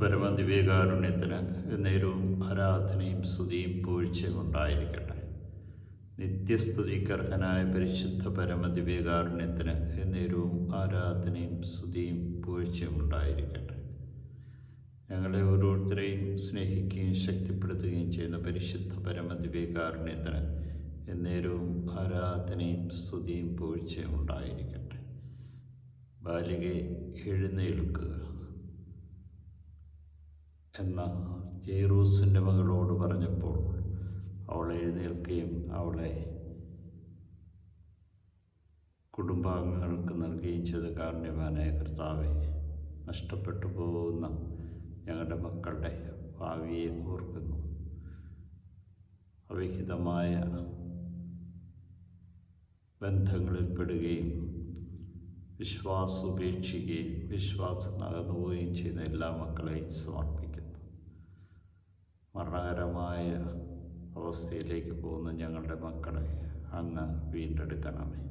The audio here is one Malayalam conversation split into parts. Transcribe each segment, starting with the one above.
പരമദിവ്യകാരുണ്യത്തിന് നേരവും ആരാധനയും സ്തുതിയും പൂഴ്ചയും ഉണ്ടായിരിക്കട്ടെ. നിത്യസ്തുതിക്കർഹനായ പരിശുദ്ധ പരമദിവ്യകാരുണ്യത്തിന് നേരവും ആരാധനയും സ്തുതിയും പൂഴ്ചയും ഉണ്ടായിരിക്കട്ടെ. ഞങ്ങളെ ഓരോരുത്തരെയും സ്നേഹിക്കുകയും ശക്തിപ്പെടുത്തുകയും ചെയ്യുന്ന പരിശുദ്ധ പരമദിവ്യകാരുണ്യത്തിന് എന്നേരവും ആരാധനയും സ്തുതിയും പൂഴ്ചയും ഉണ്ടായിരിക്കട്ടെ. ബാലികെ എഴുന്നേൽക്കുക എന്ന ജെയ്റൂസിൻ്റെ മകളോട് പറഞ്ഞപ്പോൾ അവൾ എഴുന്നേൽക്കുകയും അവളെ കുടുംബാംഗങ്ങൾക്ക് നൽകുകയും ചെയ്ത കാരുണ്യവാനായ കർത്താവെ, നഷ്ടപ്പെട്ടു പോകുന്ന ഞങ്ങളുടെ മക്കളുടെ ഭാവിയെ ഓർക്കുന്നു. അവിഹിതമായ ബന്ധങ്ങളിൽപ്പെടുകയും വിശ്വാസം ഉപേക്ഷിക്കുകയും വിശ്വാസം നകന്നുപോവുകയും ചെയ്യുന്ന എല്ലാ മക്കളെയും സമർപ്പിക്കുന്നു. മരണകരമായ അവസ്ഥയിലേക്ക് പോകുന്ന ഞങ്ങളുടെ മക്കളെ അങ്ങ് വീണ്ടെടുക്കണമേ.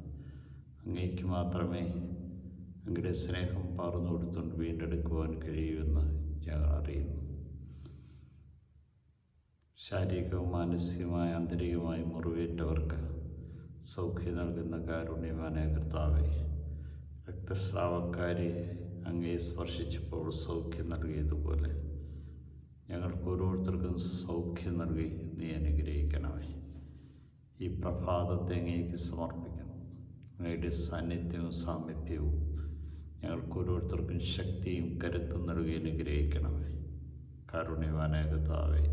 അങ്ങേക്ക് മാത്രമേ അങ്ങയുടെ സ്നേഹം പകർന്നു കൊടുത്തുകൊണ്ട് വീണ്ടെടുക്കുവാൻ കഴിയുമെന്ന് ഞങ്ങൾ അറിയുന്നു. ശാരീരികവും മാനസികമായ ആന്തരികമായ മുറിവേറ്റവർക്ക് സൗഖ്യം നൽകുന്ന കാരുണ്യവാനായ കർത്താവേ, രക്തസ്രാവക്കാരി അങ്ങയെ സ്പർശിച്ചപ്പോൾ സൗഖ്യം നൽകിയതുപോലെ ഞങ്ങൾക്ക് ഓരോരുത്തർക്കും സൗഖ്യം നൽകി നീ അനുഗ്രഹിക്കണമേ. ഈ പ്രഭാതത്തെ അങ്ങേക്ക് സമർപ്പിക്കുന്നു. അങ്ങയുടെ സാന്നിധ്യവും സാമീപ്യവും ഞങ്ങൾക്ക് ഓരോരുത്തർക്കും ശക്തിയും കരുത്തും നൽകി അനുഗ്രഹിക്കണമേ. കാരുണ്യവാനായ കർത്താവേ,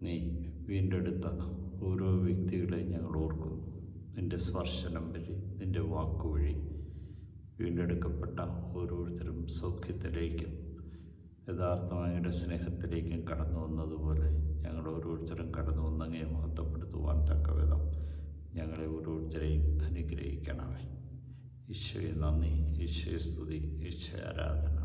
നീ വീണ്ടെടുത്ത ഓരോ വ്യക്തികളെയും ഞങ്ങൾ ഓർക്കുന്നു. നിൻ്റെ സ്പർശനം വഴി, നിൻ്റെ വാക്കുവഴി വീണ്ടെടുക്കപ്പെട്ട ഓരോരുത്തരും സൗഖ്യത്തിലേക്കും യഥാർത്ഥമായുടെ സ്നേഹത്തിലേക്കും കടന്നു വന്നതുപോലെ ഞങ്ങൾ ഓരോരുത്തരും കടന്നു വന്ന് അങ്ങയെ മഹത്വപ്പെടുത്തുവാൻ തക്കവിധം ഞങ്ങളെ ഓരോരുത്തരെയും അനുഗ്രഹിക്കണമേ. ഈശോയെ നന്ദി, ഈശോയെ സ്തുതി, ഈശോയെ ആരാധന.